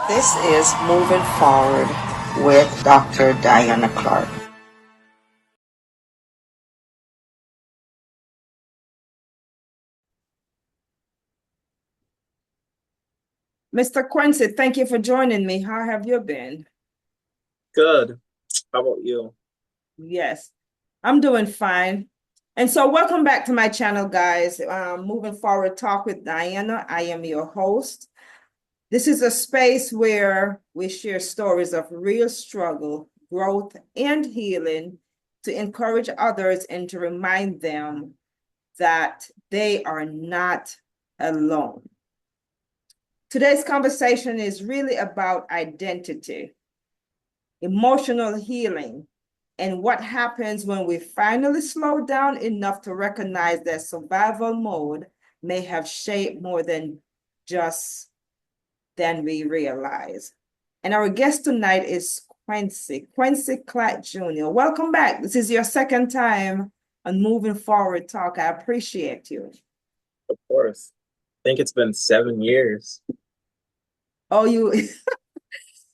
This is Moving Forward with Dr. Diana Clark. Mr. Quincy, thank you for joining me. How have you been? Good. How about you? Yes, I'm doing fine. And so, welcome back to my channel, guys. Moving Forward Talk with Diana. I am your host. This is a space where we share stories of real struggle, growth, and healing to encourage others and to remind them that they are not alone. Today's conversation is really about identity, emotional healing, and what happens when we finally slow down enough to recognize that survival mode may have shaped more than just than we realize. And our guest tonight is Quincy Claitt Jr. Welcome back. This is your second time on Moving Forward Talk. I appreciate you. Of course. I think it's been 7 years. Oh, you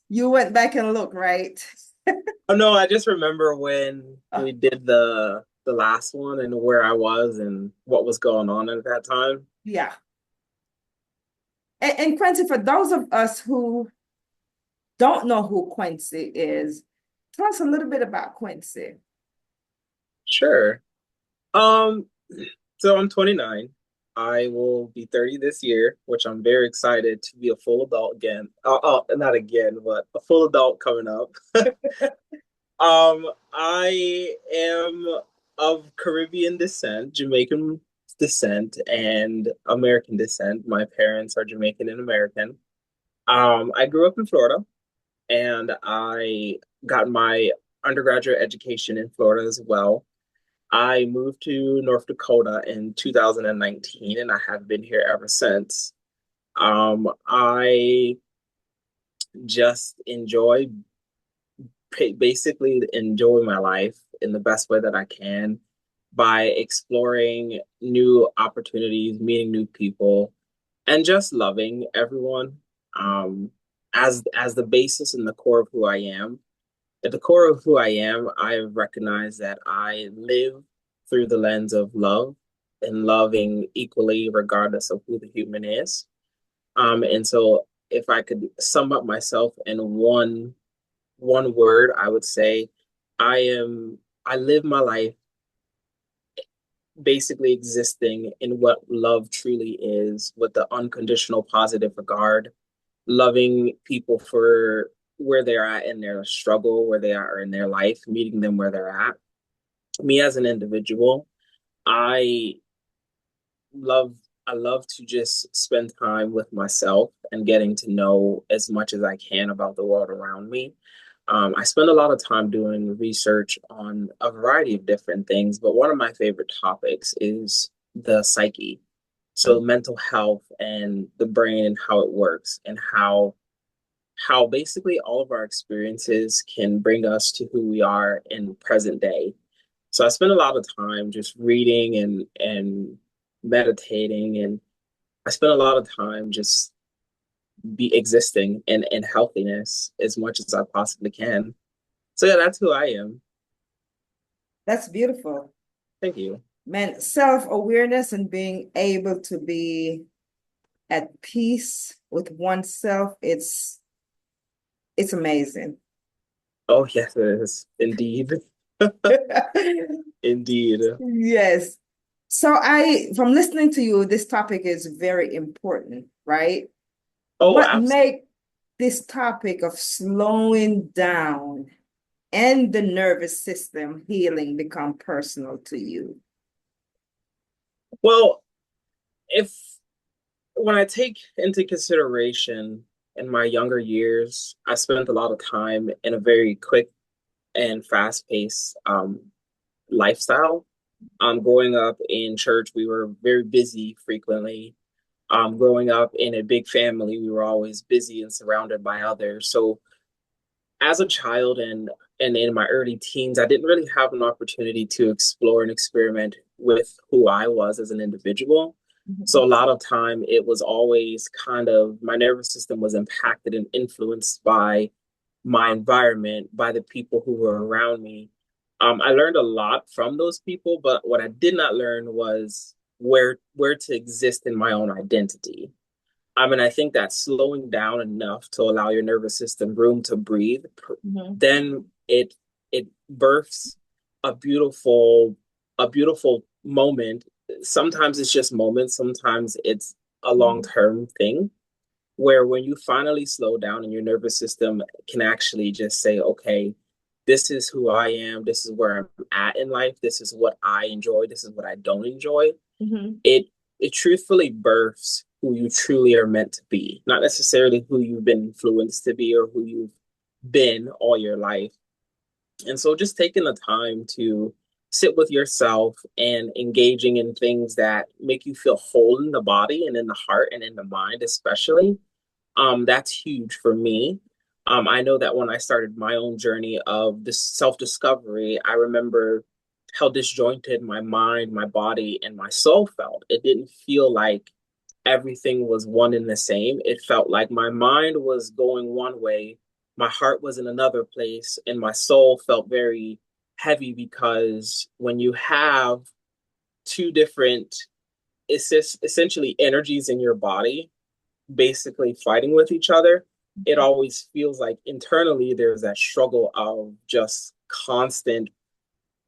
you went back and looked, right? Oh no, I just remember when Oh, we did the last one and where I was and what was going on at that time. yeah. And Quincy, for those of us who don't know who Quincy is, tell us a little bit about Quincy. Sure. Um, so I'm 29. I will be 30 this year, which I'm very excited to be a full adult again. Not again, but a full adult coming up. I am of Caribbean descent, Jamaican descent, and American descent. My parents are Jamaican and American. I grew up in Florida, and I got my undergraduate education in Florida as well. I moved to North Dakota in 2019, and I have been here ever since. I just basically enjoy my life in the best way that I can by exploring new opportunities, meeting new people, and just loving everyone as the basis and the core of who I am. At the core of who I am, I recognize that I live through the lens of love and loving equally regardless of who the human is. And so if I could sum up myself in one word, I would say I live my life basically existing in what love truly is, with the unconditional positive regard, loving people for where they're at in their struggle, where they are in their life, meeting them where they're at. Me as an individual, I love I love to just spend time with myself and getting to know as much as I can about the world around me. I spend a lot of time doing research on a variety of different things, but one of my favorite topics is the psyche. So mental health and the brain and how it works and how basically all of our experiences can bring us to who we are in present day. So I spend a lot of time just reading and meditating, and I spend a lot of time just be existing in healthiness as much as I possibly can. So yeah, that's who I am. That's beautiful. Thank you. Man, self-awareness and being able to be at peace with oneself, it's amazing. Oh yes, it is indeed. Indeed. Yes. So from listening to you, this topic is very important, right? Oh, What absolutely. make this topic of slowing down and the nervous system healing become personal to you? Well, if when I take into consideration in my younger years, I spent a lot of time in a very quick and fast-paced lifestyle. Growing up in church, we were very busy frequently. Growing up in a big family, we were always busy and surrounded by others. So as a child and in my early teens, I didn't really have an opportunity to explore and experiment with who I was as an individual. So a lot of time it was always kind of my nervous system was impacted and influenced by my environment, by the people who were around me. I learned a lot from those people, but what I did not learn was where to exist in my own identity. I mean, I think that slowing down enough to allow your nervous system room to breathe, then it births a beautiful a beautiful moment. Sometimes it's just moments, sometimes it's a long-term thing where when you finally slow down and your nervous system can actually just say, okay, this is who I am, this is where I'm at in life, this is what I enjoy, this is what I don't enjoy. It it truthfully births who you truly are meant to be, not necessarily who you've been influenced to be or who you've been all your life. And so just taking the time to sit with yourself and engaging in things that make you feel whole in the body and in the heart and in the mind, especially, that's huge for me. I know that when I started my own journey of this self-discovery, I remember how disjointed my mind, my body, and my soul felt. It didn't feel like everything was one and the same. It felt like my mind was going one way, my heart was in another place, and my soul felt very heavy because when you have two different, it's just essentially energies in your body basically fighting with each other, it always feels like internally there's that struggle of just constant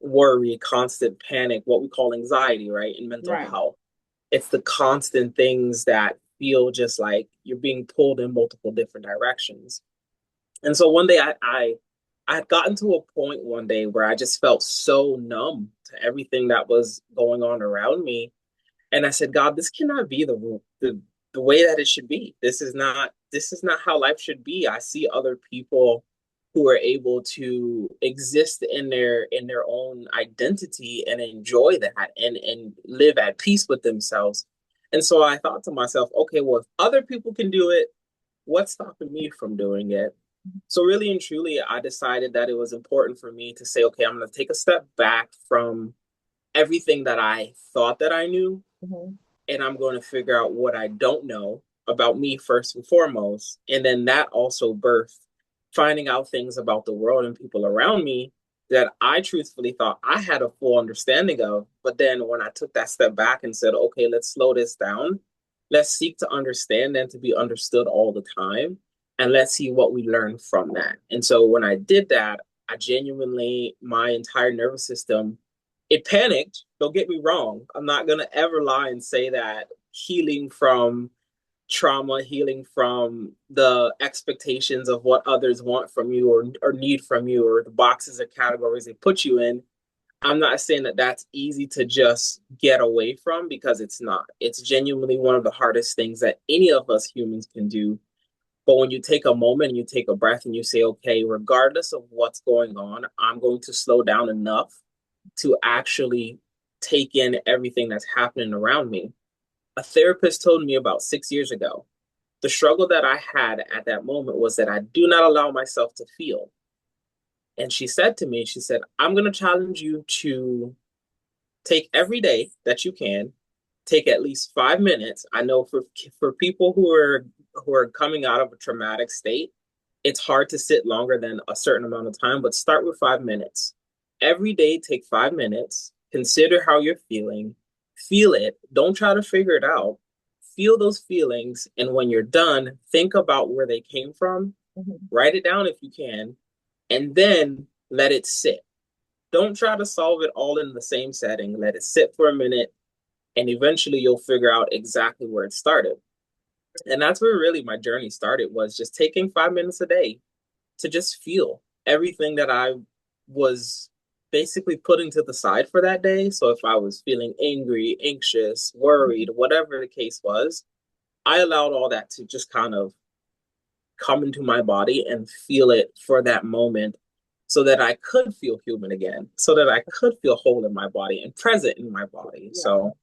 worry, constant panic, what we call anxiety, right? In mental health. It's the constant things that feel just like you're being pulled in multiple different directions. And so one day I had gotten to a point one day where I just felt so numb to everything that was going on around me. And I said, God, this cannot be the way that it should be. This is not how life should be. I see other people who are able to exist in their own identity and enjoy that and live at peace with themselves. And so I thought to myself, okay, well, if other people can do it, what's stopping me from doing it? So really and truly, I decided that it was important for me to say, okay, I'm going to take a step back from everything that I thought that I knew, and I'm going to figure out what I don't know about me first and foremost. And then that also birthed finding out things about the world and people around me that I truthfully thought I had a full understanding of. But then when I took that step back and said, okay, let's slow this down, let's seek to understand and to be understood all the time. And let's see what we learn from that. And so when I did that, I genuinely, my entire nervous system, it panicked. Don't get me wrong. I'm not going to ever lie and say that healing from trauma, healing from the expectations of what others want from you or need from you or the boxes or categories they put you in. I'm not saying that that's easy to just get away from because it's not. It's genuinely one of the hardest things that any of us humans can do. But when you take a moment and you take a breath and you say, okay, regardless of what's going on, I'm going to slow down enough to actually take in everything that's happening around me. A therapist told me about 6 years ago, the struggle that I had at that moment was that I do not allow myself to feel. And she said to me, she said, I'm going to challenge you to take every day that you can, take at least 5 minutes. I know for people who are coming out of a traumatic state, it's hard to sit longer than a certain amount of time, but start with 5 minutes. Every day, take 5 minutes, consider how you're feeling, feel it. Don't try to figure it out. Feel those feelings. And when you're done, think about where they came from, write it down if you can, and then let it sit. Don't try to solve it all in the same setting. Let it sit for a minute, and eventually you'll figure out exactly where it started. And that's where really my journey started, was just taking 5 minutes a day to just feel everything that I was basically putting to the side for that day. So if I was feeling angry, anxious, worried, whatever the case was, I allowed all that to just kind of come into my body and feel it for that moment so that I could feel human again, so that I could feel whole in my body and present in my body. Yeah. So,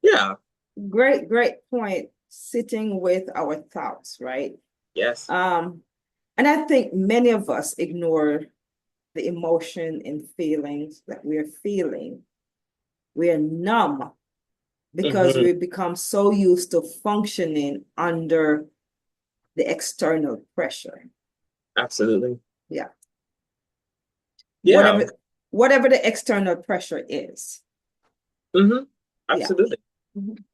yeah. Great point. Sitting with our thoughts, right? Yes. And I think many of us ignore the emotion and feelings that we're feeling. We're numb because Hmm. we become so used to functioning under the external pressure. Absolutely. Yeah. Yeah. Whatever the external pressure is. Hmm. Yeah. Absolutely. Mhm.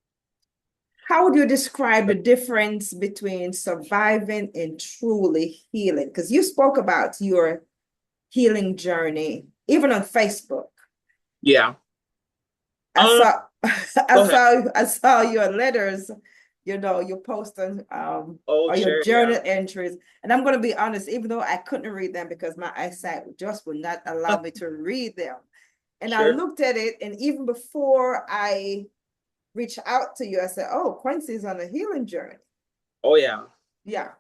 How would you describe the difference between surviving and truly healing? Because you spoke about your healing journey, even on Facebook. Yeah. I Um, saw Go ahead. I saw your letters, you post on Oh, or your sure. journal Yeah. entries. And I'm gonna be honest, even though I couldn't read them because my eyesight just would not allow me to read them. And I Sure. looked at it, and even before I reached out to you, I said, "Oh, Quincy's on a healing journey." Oh, yeah. Yeah.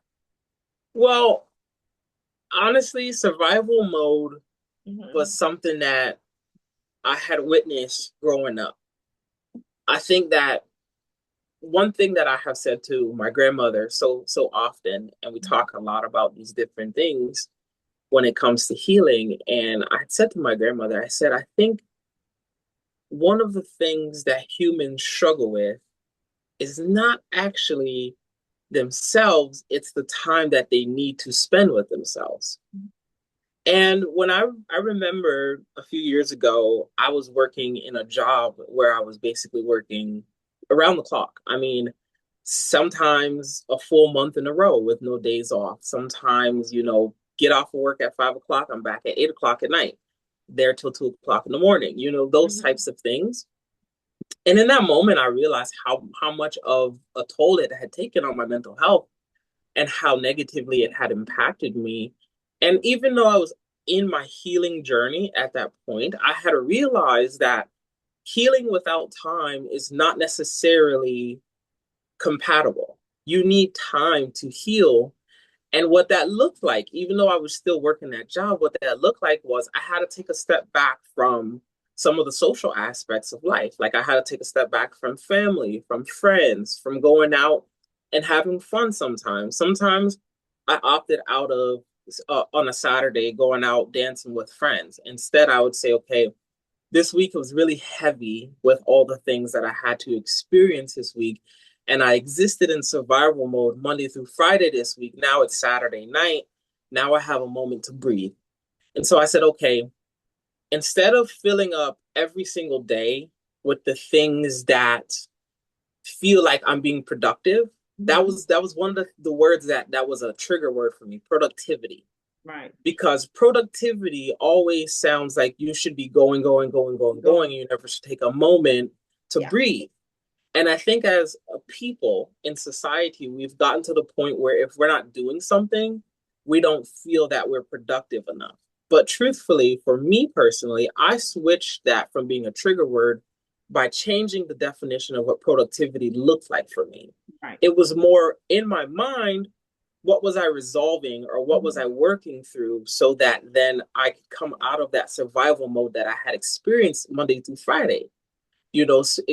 Well, honestly, survival mode Mhm. was something that I had witnessed growing up. I think that one thing that I have said to my grandmother so often, and we talk a lot about these different things when it comes to healing. And I said to my grandmother, I said, I think one of the things that humans struggle with is not actually themselves, it's the time that they need to spend with themselves. And when I remember a few years ago, I was working in a job where I was basically working around the clock. I mean, sometimes a full month in a row with no days off. Sometimes, get off of work at 5 o'clock, I'm back at 8 o'clock at night, there till 2 o'clock in the morning, those Mhm. types of things. And in that moment, I realized how much of a toll it had taken on my mental health and how negatively it had impacted me. And even though I was in my healing journey at that point, I had to realize that healing without time is not necessarily compatible. You need time to heal. And what that looked like, even though I was still working that job, what that looked like was I had to take a step back from some of the social aspects of life. Like I had to take a step back from family, from friends, from going out and having fun sometimes. Sometimes I opted out of on a Saturday going out dancing with friends. Instead, I would say, okay, this week was really heavy with all the things that I had to experience this week. And I existed in survival mode Monday through Friday this week. Now it's Saturday night. Now I have a moment to breathe. And so I said, okay, instead of filling up every single day with the things that feel like I'm being productive, Mhm. that was one of the words that was a trigger word for me, productivity, Right. because productivity always sounds like you should be going, going, going, going, going. Going. You never should take a moment to Yeah. breathe. And I think as a people in society, we've gotten to the point where if we're not doing something, we don't feel that we're productive enough. But truthfully, for me personally, I switched that from being a trigger word by changing the definition of what productivity looked like for me. Right. It was more in my mind, what was I resolving or what was Mhm. I working through so that then I could come out of that survival mode that I had experienced Monday through Friday.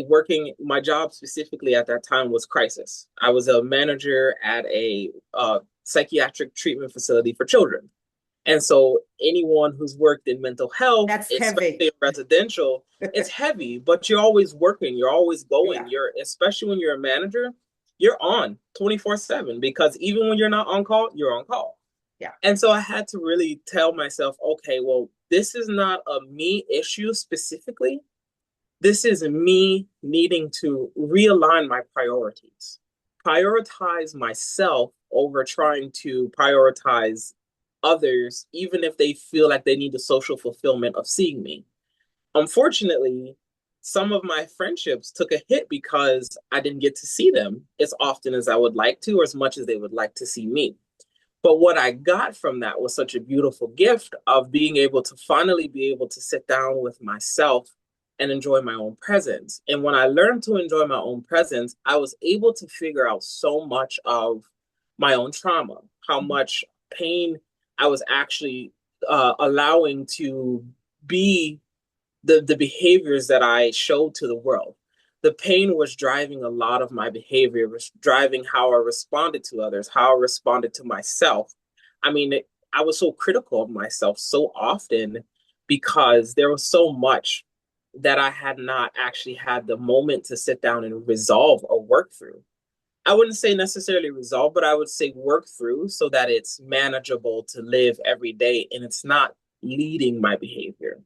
Working, my job specifically at that time was crisis. I was a manager at a psychiatric treatment facility for children. And so anyone who's worked in mental health, That's especially heavy. in residential, it's heavy, but you're always working, you're always going. Yeah. You're, especially when you're a manager, you're on 24/7 because even when you're not on call, you're on call. Yeah. And so I had to really tell myself, okay, well, this is not a me issue specifically. This is me needing to realign my priorities, prioritize myself over trying to prioritize others, even if they feel like they need the social fulfillment of seeing me. Unfortunately, some of my friendships took a hit because I didn't get to see them as often as I would like to, or as much as they would like to see me. But what I got from that was such a beautiful gift of being able to finally be able to sit down with myself and enjoy my own presence. And when I learned to enjoy my own presence, I was able to figure out so much of my own trauma, how much pain I was actually allowing to be the behaviors that I showed to the world. The pain was driving a lot of my behavior, was driving how I responded to others, how I responded to myself. I mean, I was so critical of myself so often because there was so much that I had not actually had the moment to sit down and resolve or work through. I wouldn't say necessarily resolve, but I would say work through so that it's manageable to live every day and it's not leading my behavior.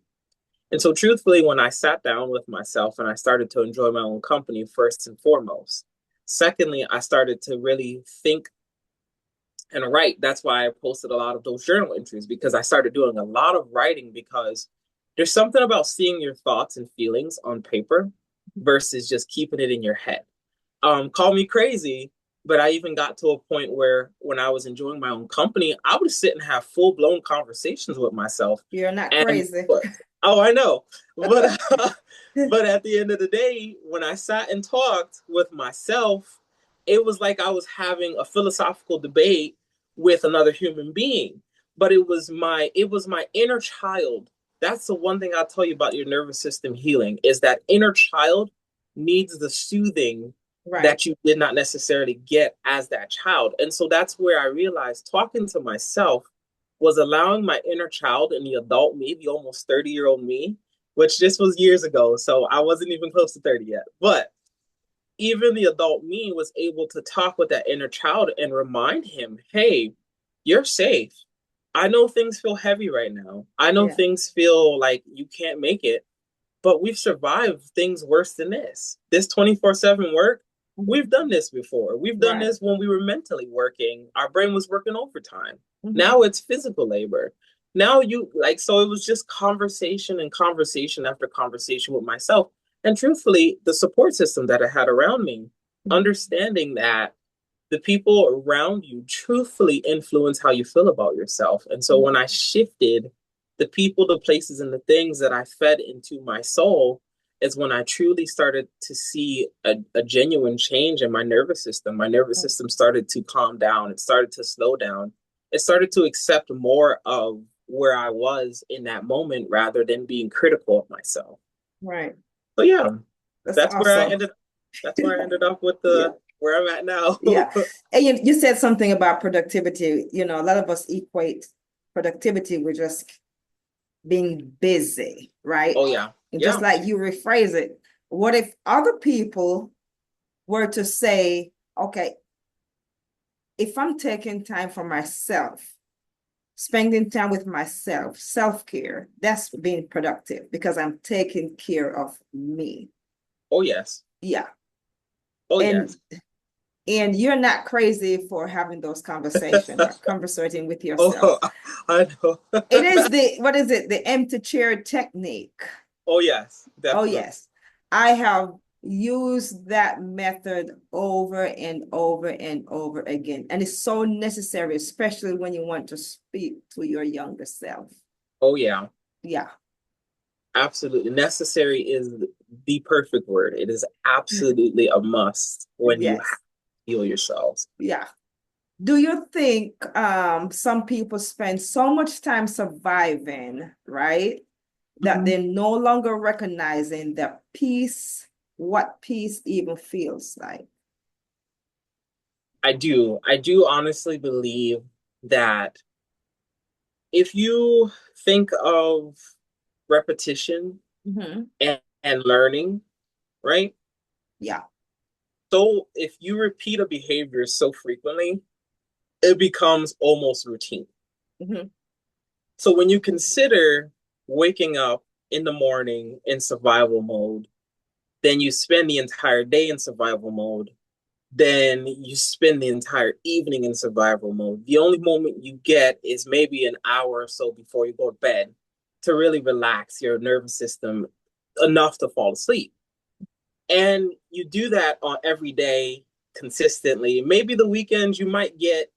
And so, truthfully, when I sat down with myself and I started to enjoy my own company, first and foremost. Secondly, I started to really think and write. That's why I posted a lot of those journal entries, because I started doing a lot of writing, because there's something about seeing your thoughts and feelings on paper versus just keeping it in your head. Call me crazy, but I even got to a point where when I was enjoying my own company, I would sit and have full blown conversations with myself. You're not And crazy. oh, I know, but but at the end of the day, when I sat and talked with myself, it was like I was having a philosophical debate with another human being. But it was my inner child. That's the one thing I'll tell you about your nervous system healing, is that inner child needs the soothing Right. that you did not necessarily get as that child. And so that's where I realized talking to myself was allowing my inner child and the adult me, the almost 30-year-old me, which this was years ago. So I wasn't even close to 30 yet. But even the adult me was able to talk with that inner child and remind him, hey, you're safe. I know things feel heavy right now. I know Yeah. things feel like you can't make it, but we've survived things worse than this. This 24/7 work, we've done this before. We've done Right. this when we were mentally working. Our brain was working overtime. Mhm. Now it's physical labor. Now so it was just conversation and conversation after conversation with myself. And truthfully, the support system that I had around me, understanding that the people around you truthfully influence how you feel about yourself. And so when I shifted the people, the places, and the things that I fed into my soul, is when I truly started to see a genuine change in my nervous system. My nervous system started to calm down. It started to slow down. It started to accept more of where I was in that moment rather than being critical of myself. Right. So yeah, That's that's where I awesome. ended. That's where I ended up with Yeah. where I'm at now. Yeah. And you said something about productivity. A lot of us equate productivity with just being busy, right? Oh yeah. And just Yeah. like you rephrase it, what if other people were to say, okay, if I'm taking time for myself, spending time with myself, self-care, that's being productive because I'm taking care of me. Oh yes. Yeah. Oh And yes. and you're not crazy for having those conversations or conversating with yourself. Oh, I know. It is what is it? The empty chair technique. Oh yes, Oh, definitely. yes. I have used that method over and over and over again. And it's so necessary, especially when you want to speak to your younger self. Oh yeah, Yeah. absolutely. Necessary is the perfect word. It is absolutely a must when you have Yes. to heal yourselves. Yeah. Do you think some people spend so much time surviving, right? That they're no longer recognizing that peace, what peace even feels like? I do. I do honestly believe that if you think of repetition Mhm. and learning, right? Yeah. So if you repeat a behavior so frequently, it becomes almost routine. Mhm. So when you consider waking up in the morning in survival mode, then you spend the entire day in survival mode, then you spend the entire evening in survival mode. The only moment you get is maybe an hour or so before you go to bed to really relax your nervous system enough to fall asleep. And you do that on every day consistently. Maybe the weekends you might get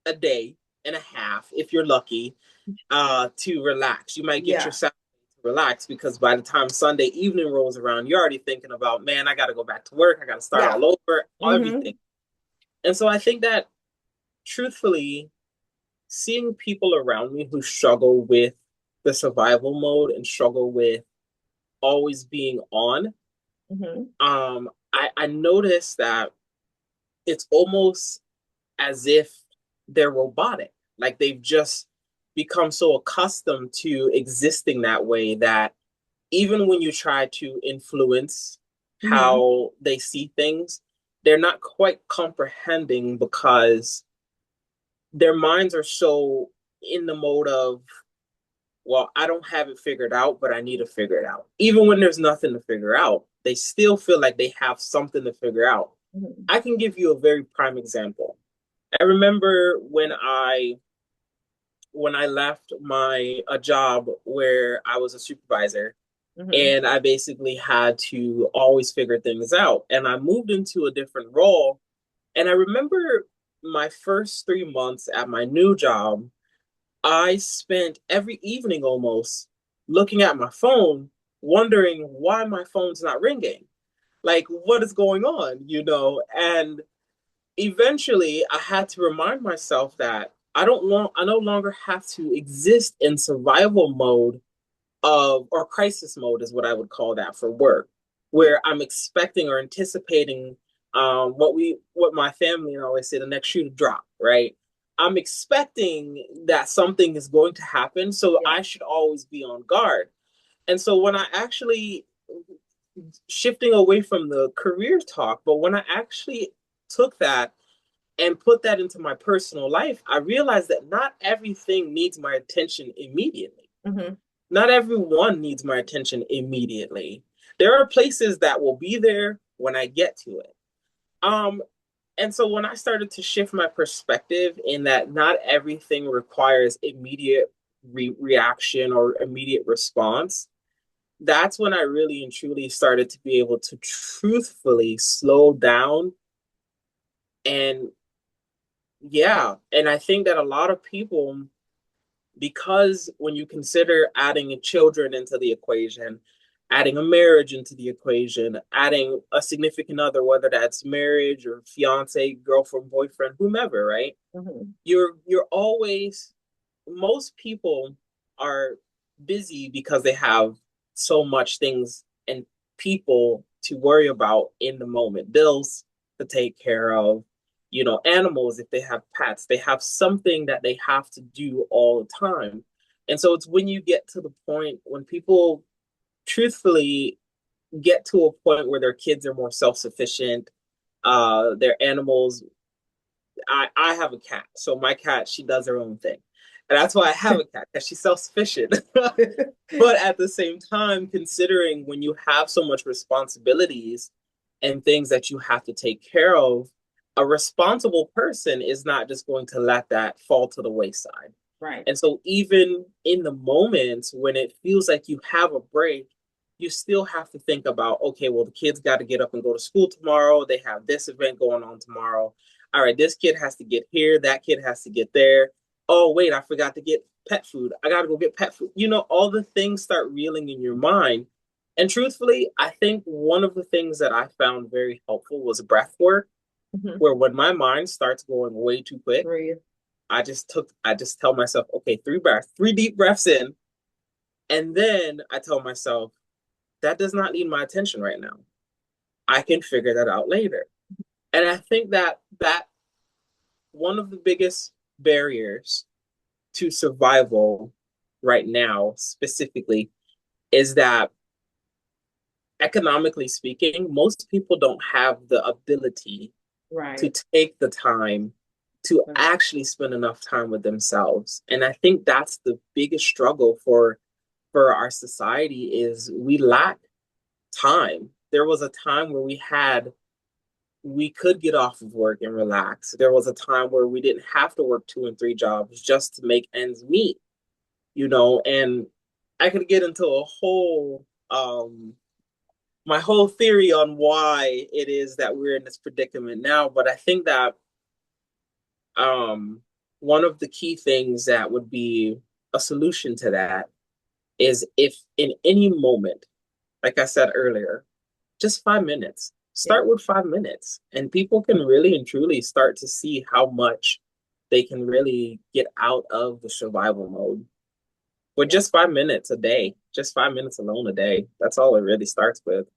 a day and a half if you're lucky to relax. You might get Yeah. yourself to relax, because by the time Sunday evening rolls around, you're already thinking about, man, I got to go back to work. I got to start Yeah. all over, everything. Mhm. And so I think that truthfully, seeing people around me who struggle with the survival mode and struggle with always being on, Mhm. I noticed that it's almost as if they're robotic. Like they've just become so accustomed to existing that way that even when you try to influence Mhm. how they see things, they're not quite comprehending because their minds are so in the mode of, well, I don't have it figured out, but I need to figure it out. Even when there's nothing to figure out, they still feel like they have something to figure out. Mhm. I can give you a very prime example. I remember when I left my a job where I was a supervisor, Mhm. and I basically had to always figure things out. And I moved into a different role. And I remember my first 3 months at my new job, I spent every evening almost looking at my phone, wondering why my phone's not ringing. Like, what is going on, you know? And eventually I had to remind myself that I no longer have to exist in survival mode of or crisis mode is what I would call that for work, where I'm expecting or anticipating what my family always say, the next shoe to drop, right? I'm expecting that something is going to happen, so Yeah. I should always be on guard. And so when I actually shifting away from the career talk, but when I actually took that and put that into my personal life, I realized that not everything needs my attention immediately. Mhm. Not everyone needs my attention immediately. There are places that will be there when I get to it. Um, and so when I started to shift my perspective in that not everything requires immediate reaction or immediate response, that's when I really and truly started to be able to truthfully slow down. And yeah, and I think that a lot of people, because when you consider adding children into the equation, adding a marriage into the equation, adding a significant other, whether that's marriage or fiance, girlfriend, boyfriend, whomever, right? Mhm. You're always, most people are busy because they have so much things and people to worry about in the moment, bills to take care of, you know, animals, if they have pets, they have something that they have to do all the time. And so it's when you get to the point when people truthfully get to a point where their kids are more self-sufficient, their animals, I have a cat. So my cat, she does her own thing. And that's why I have a cat, because she's self-sufficient. But at the same time, considering when you have so much responsibilities and things that you have to take care of, a responsible person is not just going to let that fall to the wayside. Right. And so even in the moments when it feels like you have a break, you still have to think about, okay, well, the kids got to get up and go to school tomorrow. They have this event going on tomorrow. All right, this kid has to get here, that kid has to get there. Oh, wait, I forgot to get pet food. I got to go get pet food. You know, all the things start reeling in your mind. And truthfully, I think one of the things that I found very helpful was breath work, Mhm. where when my mind starts going way too quick, Breathe. I just tell myself, okay, three deep breaths in. And then I tell myself, that does not need my attention right now. I can figure that out later. And I think that one of the biggest barriers to survival right now specifically is that economically speaking, most people don't have the ability to Right. take the time to Right. actually spend enough time with themselves. And I think that's the biggest struggle for our society is we lack time. There was a time where we could get off of work and relax. There was a time where we didn't have to work two and three jobs just to make ends meet, you know, and I could get into a whole my whole theory on why it is that we're in this predicament now, but I think that um one of the key things that would be a solution to that is if in any moment, like I said earlier, just 5 minutes. Yeah. Start with 5 minutes, and people can really and truly start to see how much they can really get out of the survival mode with Yeah. just 5 minutes a day, just 5 minutes alone a day. That's all it really starts with.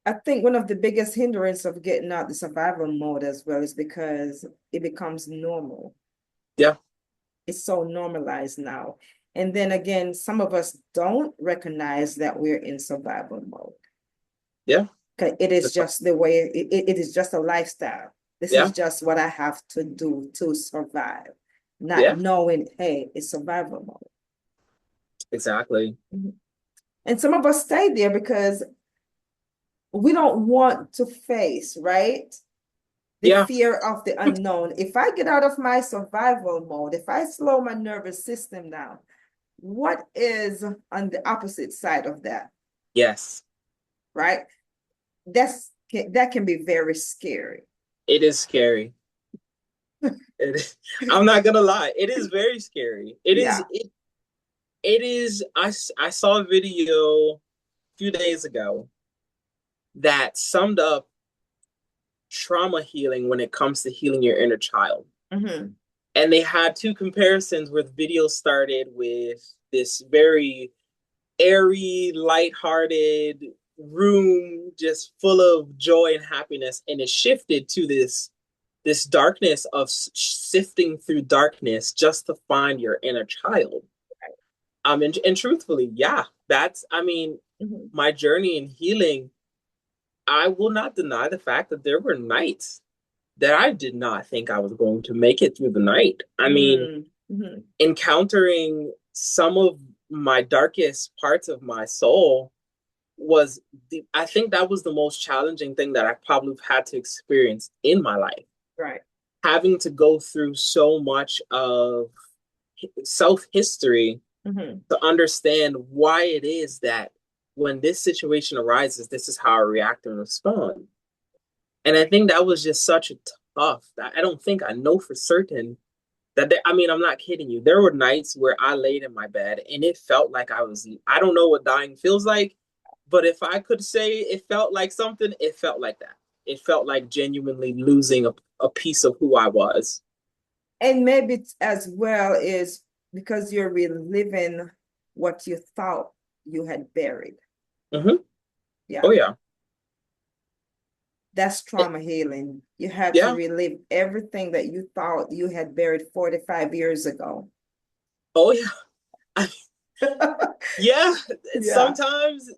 I think one of the biggest hindrance of getting out the survival mode as well is because it becomes normal. Yeah. It's so normalized now. And then again, some of us don't recognize that we're in survival mode. Yeah. It is just the way, it is just a lifestyle. This is Yeah. just what I have to do to survive, not Yeah. knowing, hey, it's survival mode. Exactly. And some of us stay there because we don't want to face, right? The Yeah. fear of the unknown. If I get out of my survival mode, if I slow my nervous system down, what is on the opposite side of that, Yes. right? That can be very scary. It is scary. I'm not gonna lie. It is very scary. Yeah. It is. I saw a video a few days ago that summed up trauma healing when it comes to healing your inner child. Mm-hmm. And they had two comparisons where the video started with this very airy, lighthearted room just full of joy and happiness, and it shifted to this darkness of sifting through darkness just to find your inner child. And truthfully, yeah, that's, I mean, Mm-hmm. my journey in healing, I will not deny the fact that there were nights that I did not think I was going to make it through the night. I mean, Mm-hmm. encountering some of my darkest parts of my soul was I think that was the most challenging thing that I probably had to experience in my life. Right. Having to go through so much of self history Mm-hmm. to understand why it is that when this situation arises, this is how I react and respond. And I think that was just such a tough. I don't think I know for certain that I mean, I'm not kidding you. There were nights where I laid in my bed and it felt like I don't know what dying feels like, but if I could say it felt like something, it felt like that. It felt like genuinely losing a piece of who I was. And maybe as well is because you're reliving what you thought you had buried. Mm-hmm. Yeah. Oh, yeah. That's trauma healing. You had to Yeah. relive everything that you thought you had buried 45 years ago. Oh, yeah. Yeah. Yeah. Sometimes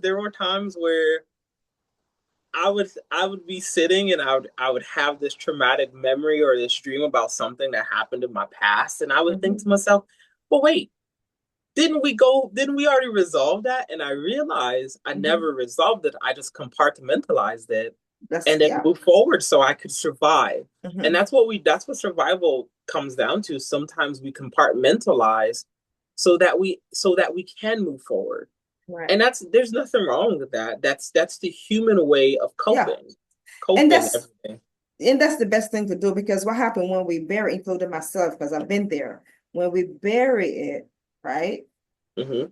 there were times where I would be sitting and I would have this traumatic memory or this dream about something that happened in my past, and I would think to Mm-hmm. myself, but wait, didn't we already resolve that? And I realized I Mm-hmm. never resolved it. I just compartmentalized it That's, and then yeah. move forward so I could survive. And Mm-hmm. that's what survival comes down to. Sometimes we compartmentalize so that we can move forward. Right. And there's nothing wrong with that. That's the human way of Yeah. And coping that's everything. and that's the best thing to do, because what happened when we bury, including myself, because I've been there, when we bury it, right, Hmm.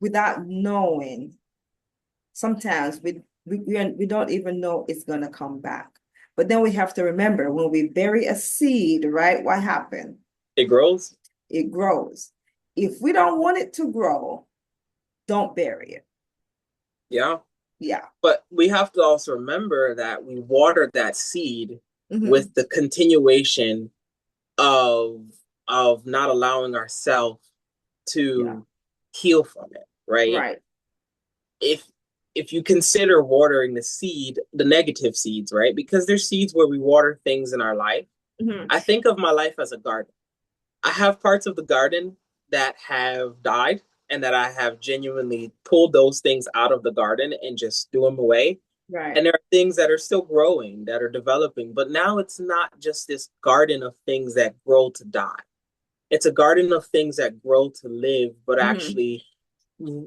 without knowing, sometimes we don't even know it's gonna come back. But then we have to remember, when we bury a seed, right, what happened? It grows. It grows. If we don't want it to grow, don't bury it. Yeah. Yeah. But we have to also remember that we watered that seed Mm-hmm. with the continuation of not allowing ourselves Yeah. to heal from it, right? Right. If if you consider watering the seed, the negative seeds, right? Because there's seeds where we water things in our life. Mm-hmm. I think of my life as a garden. I have parts of the garden that have died and that I have genuinely pulled those things out of the garden and just threw them away. Right. And there are things that are still growing, that are developing. But now it's not just this garden of things that grow to die. It's a garden of things that grow to live, but Mm-hmm.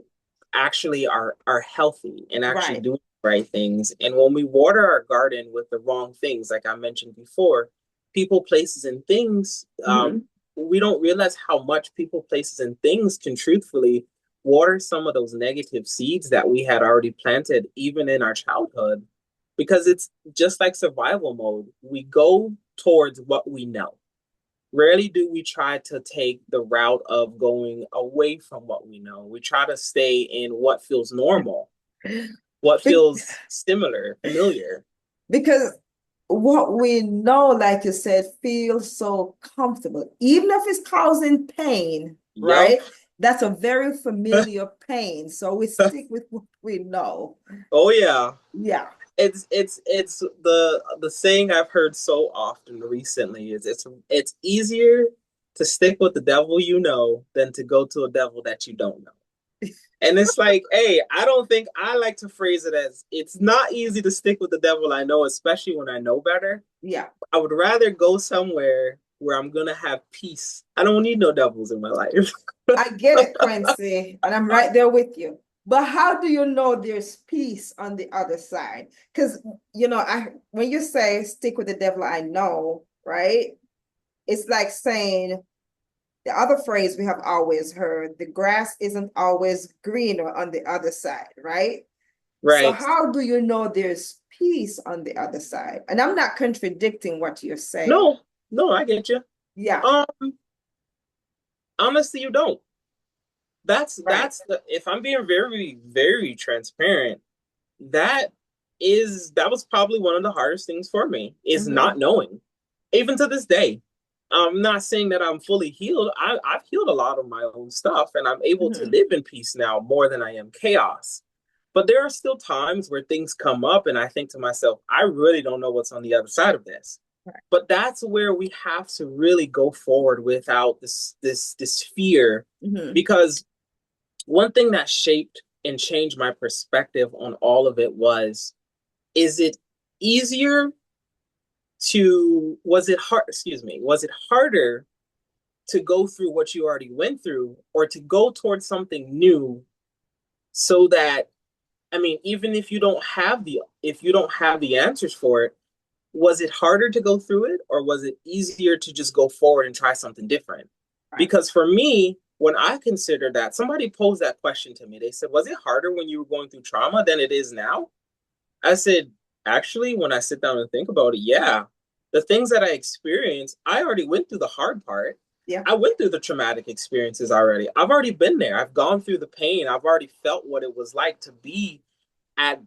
actually are healthy and actually Right. do the right things. And when we water our garden with the wrong things, like I mentioned before, people, places, and things, Mm-hmm. we don't realize how much people, places, and things can truthfully water some of those negative seeds that we had already planted, even in our childhood. Because it's just like survival mode. We go towards what we know. Rarely do we try to take the route of going away from what we know. We try to stay in what feels normal, what Be- feels similar, familiar. because what we know, like you said, feels so comfortable, even if it's causing pain, Yup. right? That's a very familiar pain. So we stick with what we know. Oh yeah. Yeah, It's the saying I've heard so often recently is it's easier to stick with the devil you know than to go to a devil that you don't know. And it's like, hey, I don't think I like to phrase it as it's not easy to stick with the devil I know, especially when I know better. yeah. I would rather go somewhere where I'm gonna have peace. I don't need no devils in my life. I get it, Quincy, and I'm right there with you. But how do you know there's peace on the other side? Because I when you say stick with the devil I know, right? It's like saying the other phrase we have always heard, the grass isn't always greener on the other side, right? So Right. how do you know there's peace on the other side? And I'm not contradicting what you're saying. No, no, I get you. Yeah, Um, honestly, you don't. right. If I'm being very, very transparent, that that was probably one of the hardest things for me is Mm-hmm. not knowing. Even to this day. I'm not saying that I'm fully healed. I've healed a lot of my own stuff and I'm able to Mm-hmm. live in peace now more than I am chaos. But there are still times where things come up and I think to myself, I really don't know what's on the other side of this. Right. But that's where we have to really go forward without this fear Mm-hmm. because one thing that shaped and changed my perspective on all of it was, is it easier was it hard, excuse me, was it harder to go through what you already went through or to go towards something new so that, I mean, even if you don't have the answers for it, was it harder to go through it or was it easier to just go forward and try something different? Right. Because for me, when I considered that, somebody posed that question to me. They said, was it harder when you were going through trauma than it is now? I said, actually, when I sit down and think about it, yeah. The things that I experienced, I already went through the hard part. Yeah. I went through the traumatic experiences already. I've already been there. I've gone through the pain. I've already felt what it was like to be at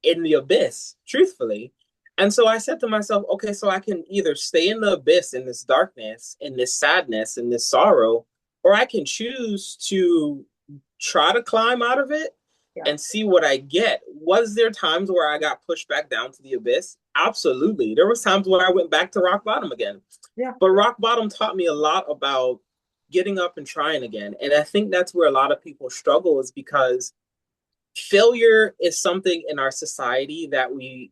in the abyss, truthfully. And so I said to myself, okay, so I can either stay in the abyss, in this darkness, in this sadness, in this sorrow, or I can choose to try to climb out of it Yeah. and see what I get. Was there times where I got pushed back down to the abyss? Absolutely. There was times where I went back to rock bottom again. Yeah. But rock bottom taught me a lot about getting up and trying again. And I think that's where a lot of people struggle is because failure is something in our society that we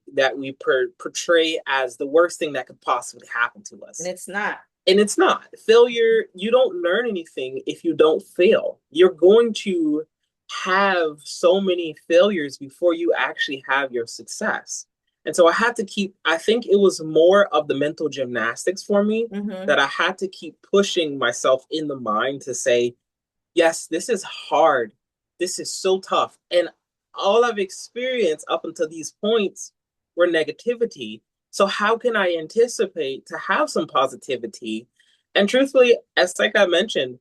portray as the worst thing that could possibly happen to And us. it's not. And it's not. Failure, you don't learn anything if you don't fail. You're going to have so many failures before you actually have your success. And so I think it was more of the mental gymnastics for me Mm-hmm. that I had to keep pushing myself in the mind to say, yes, this is hard. This is so tough. And all I've experienced up until these points were negativity. So how can I anticipate to have some positivity? And truthfully, as like I mentioned,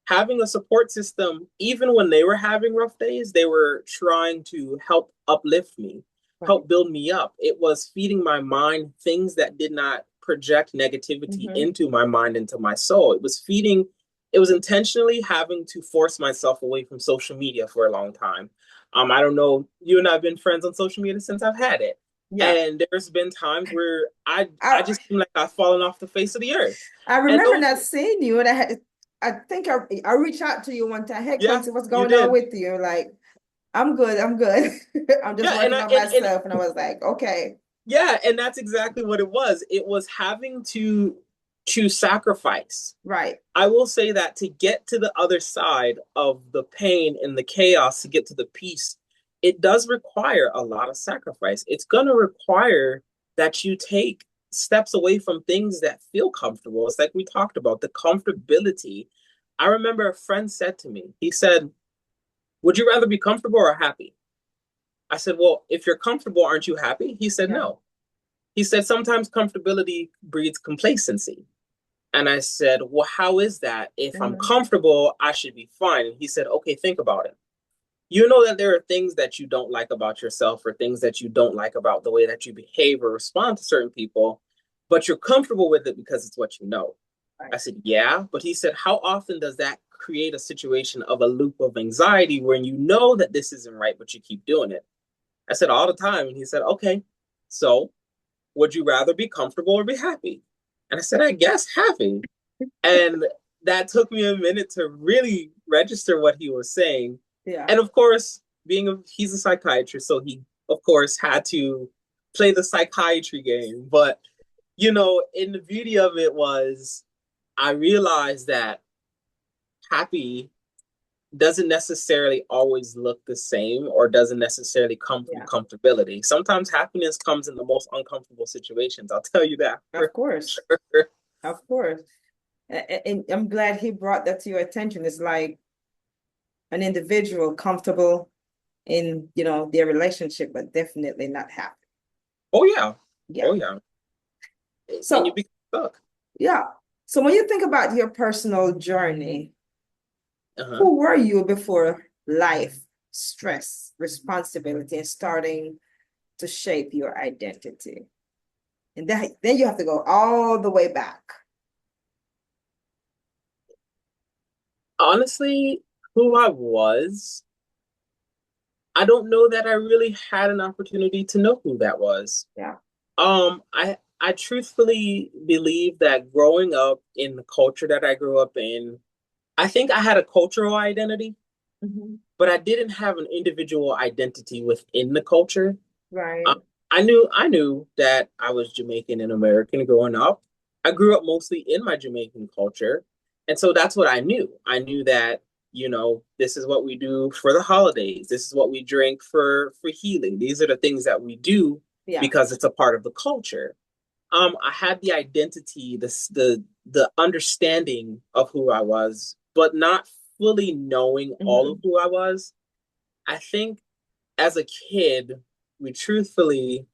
having a support system, even when they were having rough days, they were trying to help uplift me, Right. help build me up. It was feeding my mind things that did not project negativity Mm-hmm. into my mind, into my soul. It was intentionally having to force myself away from social media for a long time. I don't know, you and I have been friends on social media since I've had it. Yeah. And there's been times where I I just seem like I've fallen off the face of the earth. I And remember those, not seeing you, and I think I reached out to you one time. Hey, yeah, Quincy, what's you going on did. with you? Like, I'm good. I'm good. I'm just Yeah, and working I on and myself. And I was like, okay, yeah, and that's exactly what it was. It was having to sacrifice. right. I will say that to get to the other side of the pain and the chaos, to get to the peace, it does require a lot of sacrifice. It's going to require that you take steps away from things that feel comfortable. It's like we talked about the comfortability. I remember a friend said to me, he said, would you rather be comfortable or happy? I said, well, if you're comfortable, aren't you happy? He said, Yeah. no. He said, sometimes comfortability breeds complacency. And I said, well, how is that? If I'm Mm-hmm. comfortable, I should be fine. And he said, okay, think about it. you know that there are things that you don't like about yourself or things that you don't like about the way that you behave or respond to certain people, but you're comfortable with it because it's what you know. Right. I said, yeah. But he said, how often does that create a situation of a loop of anxiety when you know that this isn't right, but you keep doing it? I said, all the time. And he said, okay, so would you rather be comfortable or be happy? And I said, I guess happy. And that took me a minute to really register what he was saying. Yeah. And of course, he's a psychiatrist, so he of course had to play the psychiatry game. But in the beauty of it was I realized that happy doesn't necessarily always look the same or doesn't necessarily come from comfortability. Sometimes happiness comes in the most uncomfortable situations. I'll tell you that. Of course. Sure. Of course. And I'm glad he brought that to your attention. It's like an individual comfortable in, their relationship, but definitely not happy. Oh, yeah. Yeah. Oh, yeah. So, and you become stuck. Yeah. So when you think about your personal journey, who were you before life, stress, responsibility, and starting to shape your identity? And then you have to go all the way back. Honestly, who I was, I don't know that I really had an opportunity to know who that was. Yeah. I truthfully believe that growing up in the culture that I grew up in, I think I had a cultural identity, but I didn't have an individual identity within the culture. Right. I knew that I was Jamaican and American growing up. I grew up mostly in my Jamaican culture. And so that's what I knew. I knew that, this is what we do for the holidays. This is what we drink for healing. These are the things that we do because it's a part of the culture. I had the identity, the understanding of who I was, but not fully knowing all of who I was. I think as a kid, we truthfully,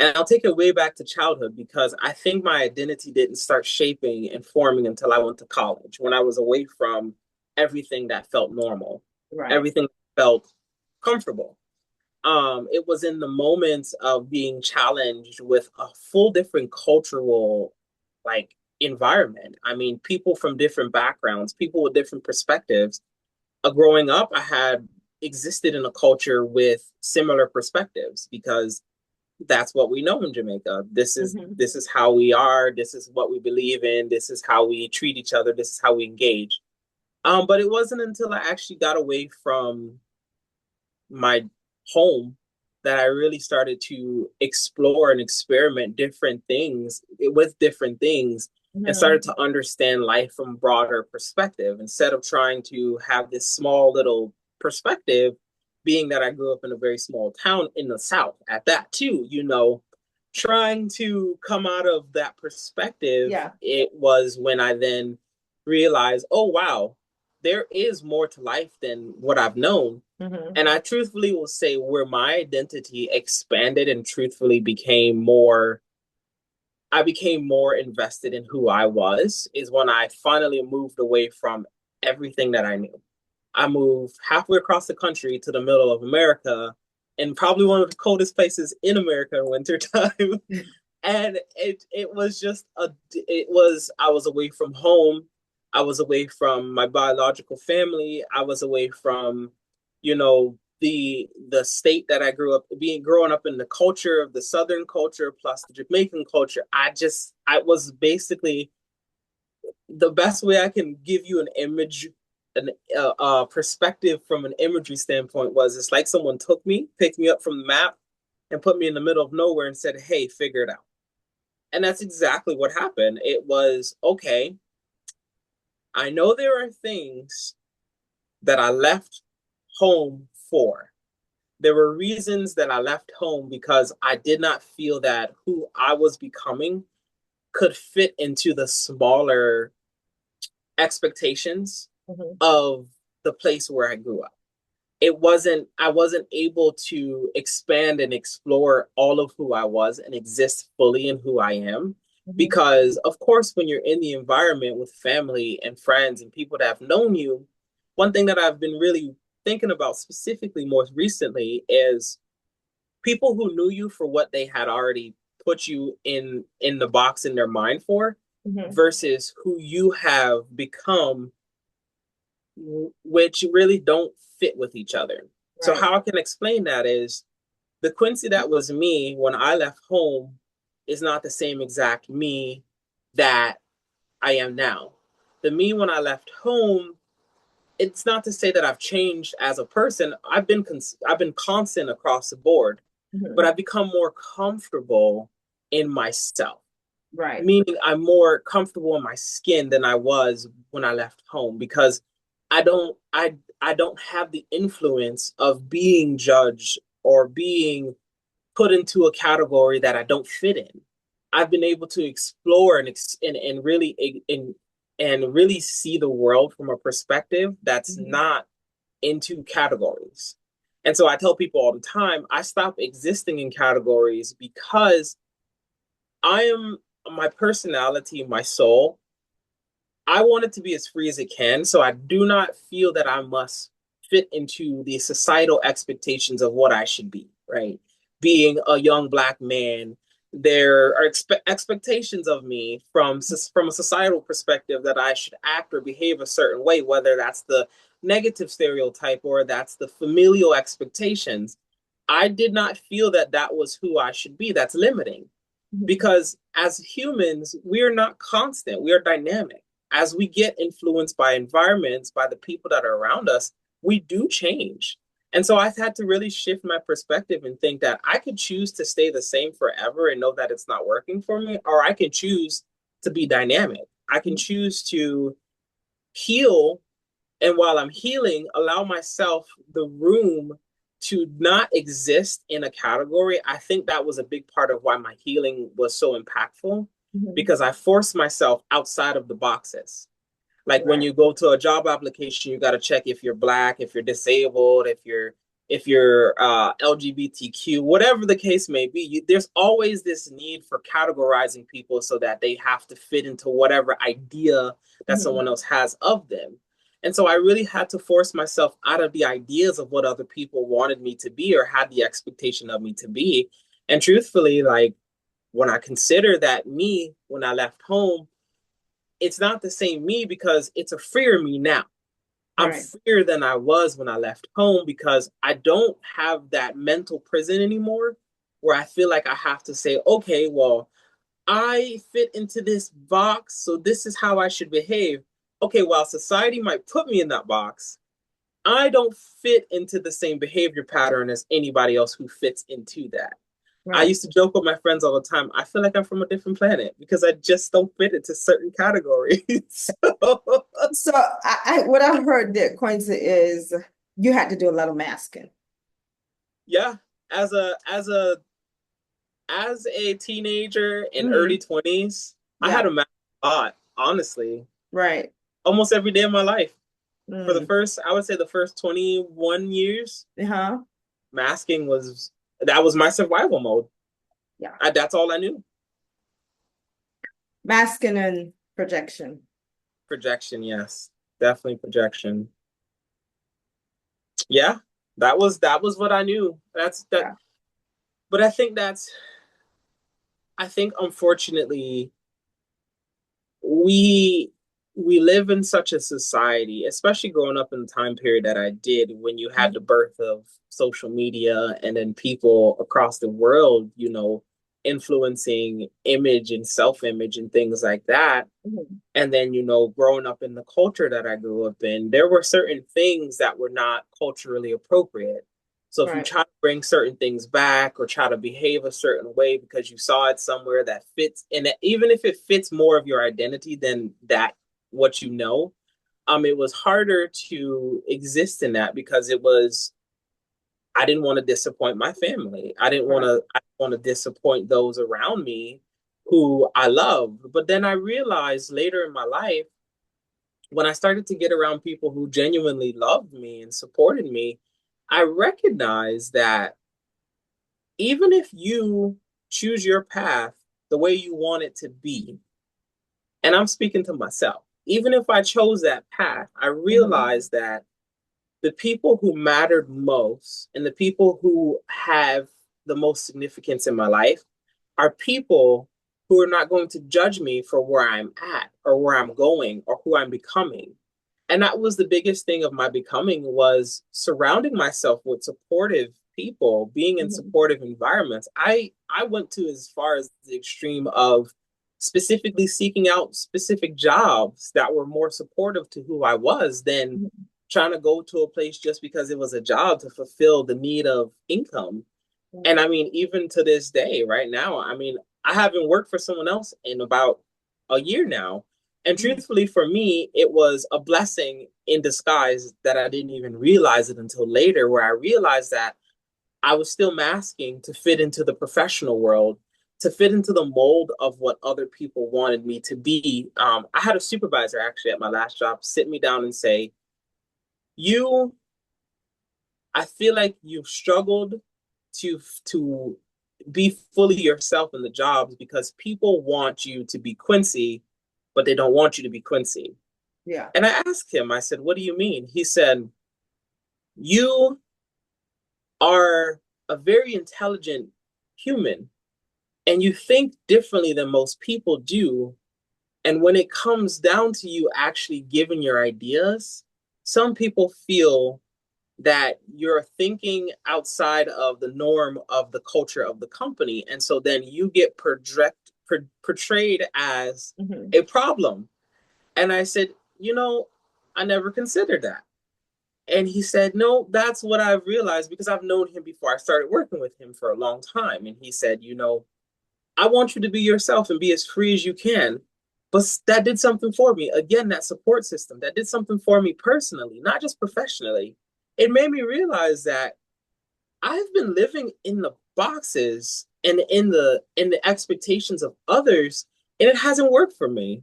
and I'll take it way back to childhood because I think my identity didn't start shaping and forming until I went to college when I was away from everything that felt normal, everything felt comfortable. It was in the moments of being challenged with a full different cultural environment. I mean, people from different backgrounds, people with different perspectives. Growing up, I had existed in a culture with similar perspectives because that's what we know in Jamaica. This is how we are. This is what we believe in. This is how we treat each other. This is how we engage. But it wasn't until I actually got away from my home that I really started to explore and experiment different things with different things and started to understand life from a broader perspective instead of trying to have this small little perspective, being that I grew up in a very small town in the South at that too, trying to come out of that perspective. It was when I then realized, oh, wow, there is more to life than what I've known. And I truthfully will say where my identity expanded and truthfully I became more invested in who I was is when I finally moved away from everything that I knew. I moved halfway across the country to the middle of America and probably one of the coldest places in America in wintertime. And it was just I was away from home. I was away from my biological family. I was away from, the state that I grew up growing up in the culture of the Southern culture plus the Jamaican culture. I was basically the best way I can give you an image, perspective from an imagery standpoint was it's like someone picked me up from the map and put me in the middle of nowhere and said, hey, figure it out. And that's exactly what happened. It was, okay, I know there are things that I left home for. There were reasons that I left home because I did not feel that who I was becoming could fit into the smaller expectations of the place where I grew up. I wasn't able to expand and explore all of who I was and exist fully in who I am. Because of course, when you're in the environment with family and friends and people that have known you, one thing that I've been really thinking about specifically most recently is people who knew you for what they had already put you in the box in their mind for versus who you have become, which really don't fit with each other. So Right. how I can explain that is the Quincy that was me when I left home is not the same exact me that I am now. The me when I left home, it's not to say that I've changed as a person. I've been constant across the board, but I've become more comfortable in myself. Right. Meaning I'm more comfortable in my skin than I was when I left home because I don't have the influence of being judged or being put into a category that I don't fit in. I've been able to explore and really and really see the world from a perspective that's not into categories. And so I tell people all the time, I stop existing in categories because I am my personality, my soul. I want it to be as free as it can. So I do not feel that I must fit into the societal expectations of what I should be, right? Being a young Black man, there are expectations of me from a societal perspective that I should act or behave a certain way, whether that's the negative stereotype or that's the familial expectations. I did not feel that that was who I should be. That's limiting because as humans, we are not constant, we are dynamic. As we get influenced by environments, by the people that are around us, we do change. And so I've had to really shift my perspective and think that I could choose to stay the same forever and know that it's not working for me, or I can choose to be dynamic. I can choose to heal. And while I'm healing, allow myself the room to not exist in a category. I think that was a big part of why my healing was so impactful because I forced myself outside of the boxes. Like when you go to a job application, you got to check if you're Black, if you're disabled, if you're LGBTQ, whatever the case may be. There's always this need for categorizing people so that they have to fit into whatever idea that someone else has of them. And so I really had to force myself out of the ideas of what other people wanted me to be or had the expectation of me to be. And truthfully, like when I consider that me when I left home, it's not the same me because it's a freer me now. I'm freer than I was when I left home because I don't have that mental prison anymore where I feel like I have to say, okay, well, I fit into this box, so this is how I should behave. Okay, while society might put me in that box, I don't fit into the same behavior pattern as anybody else who fits into that. I used to joke with my friends all the time. I feel like I'm from a different planet because I just don't fit into certain categories. So what I heard that Quincy is you had to do a lot of masking. Yeah, as a teenager in early 20s, I had a mask a lot, honestly. Right. Almost every day of my life. For the first, I would say the first 21 years, masking was my survival mode. Yeah. That's all I knew. Masking and projection. Projection, yes. Definitely projection. Yeah, that was what I knew. That's that. Yeah. But I think unfortunately we live in such a society, especially growing up in the time period that I did when you had the birth of social media and then people across the world, you know, influencing image and self-image and things like that. And then, you know, growing up in the culture that I grew up in, there were certain things that were not culturally appropriate. So if you try to bring certain things back or try to behave a certain way because you saw it somewhere that fits, and even if it fits more of your identity than that, what you know, it was harder to exist in that because I didn't want to disappoint my family. I didn't want to disappoint those around me who I love. But then I realized later in my life, when I started to get around people who genuinely loved me and supported me, I recognized that even if you choose your path the way you want it to be, and I'm speaking to myself, even if I chose that path, I realized that the people who mattered most and the people who have the most significance in my life are people who are not going to judge me for where I'm at or where I'm going or who I'm becoming. And that was the biggest thing of my becoming, was surrounding myself with supportive people, being in Mhm. supportive environments. I went to as far as the extreme of specifically seeking out specific jobs that were more supportive to who I was than Mhm. trying to go to a place just because it was a job to fulfill the need of income. And I mean, even to this day, right now, I mean, I haven't worked for someone else in about a year now. And Mhm. truthfully, for me, it was a blessing in disguise that I didn't even realize it until later, where I realized that I was still masking to fit into the professional world, to fit into the mold of what other people wanted me to be. I had a supervisor actually at my last job sit me down and say, "You, I feel like you've struggled to be fully yourself in the jobs because people want you to be Quincy, but they don't want you to be Quincy." Yeah. And I asked him, I said, "What do you mean?" He said, "You are a very intelligent human and you think differently than most people do. And when it comes down to you actually giving your ideas, some people feel that you're thinking outside of the norm of the culture of the company. And so then you get portrayed as Mhm. a problem." And I said, I never considered that. And he said, "No, that's what I've realized because I've known him before I started working with him for a long time." And he said, "I want you to be yourself and be as free as you can." But that did something for me. Again, that support system, that did something for me personally, not just professionally. It made me realize that I've been living in the boxes and in the expectations of others, and it hasn't worked for me.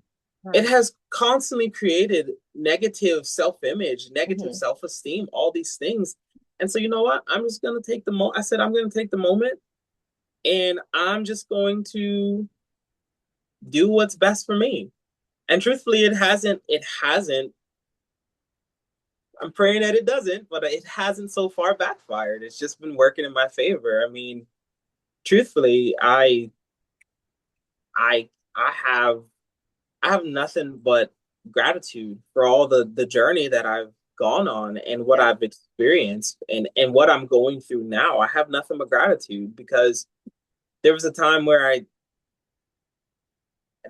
It Right. has constantly created negative self-image, negative Mhm. self-esteem, all these things. And so you know what? I'm just gonna take the I said I'm gonna take the moment and I'm just going to do what's best for me. And truthfully, it hasn't. I'm praying that it doesn't, but it hasn't so far backfired. It's just been working in my favor. I mean, truthfully, I have I have nothing but gratitude for all the journey that I've gone on and what Yeah. I've experienced and what I'm going through now. I have nothing but gratitude because there was a time where I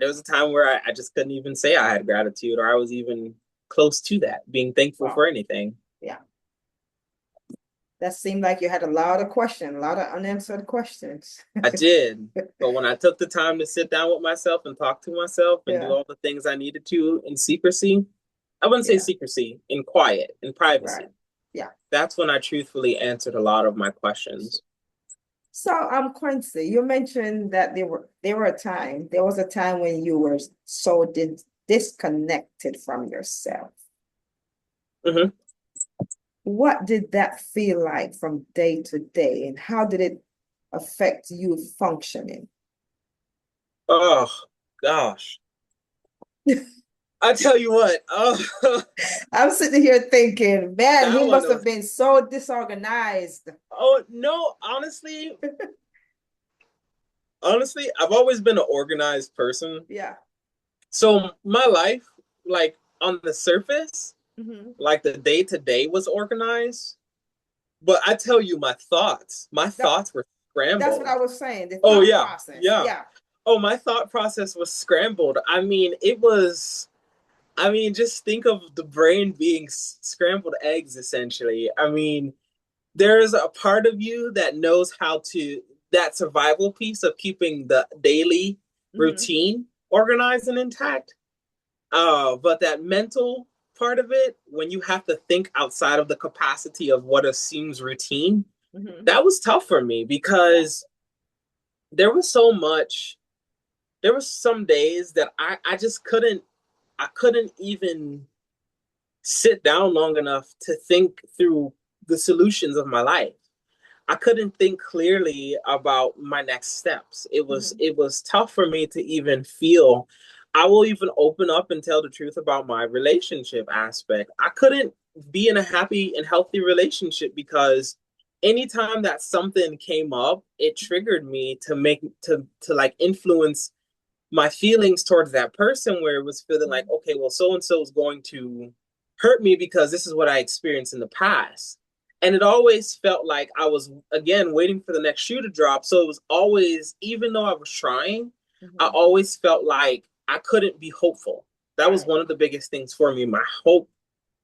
just couldn't even say I had gratitude or I was even close to that, being thankful Wow. for anything. Yeah. That seemed like you had a lot of questions, a lot of unanswered questions. I did. But when I took the time to sit down with myself and talk to myself and do Yeah. all the things I needed to in secrecy, I wouldn't say Yeah. secrecy, in quiet, in Right. privacy. Yeah. That's when I truthfully answered a lot of my questions. So, Quincy, you mentioned that there was a time when you were so disconnected from yourself. Hmm. What did that feel like from day to day, and how did it affect you functioning? Oh, gosh. I tell you what, oh, I'm sitting here thinking, man, he that one must have was, been so disorganized. oh, no, honestly, I've always been an organized person. Yeah. So my life, like on the surface, Hmm. like the day to day was organized. But I tell you, my That thoughts were that's what I scrambled. was saying, the Oh, thought yeah, process. yeah. Yeah. Oh, my thought process was scrambled. I mean, just think of the brain being scrambled eggs, essentially. I mean, there's a part of you that knows that survival piece of keeping the daily Hmm. routine organized and intact. But that mental part of it, when you have to think outside of the capacity of what seems routine, Hmm. that was tough for me Yeah. because there was so much. There were some days that I just couldn't even sit down long enough to think through the solutions of my life. I couldn't think clearly about my next steps. It was Hmm. it was tough for me to even feel. I will even open up and tell the truth about my relationship aspect. I couldn't be in a happy and healthy relationship, because anytime that something came up, it triggered me to like influence my feelings towards that person, where it was feeling like, okay, well, so and so is going to hurt me because this is what I experienced in the past. And it always felt like I was, again, waiting for the next shoe to drop. So it was always, even though I was trying, I always felt like I couldn't be hopeful. That was one of the biggest things for me. My hope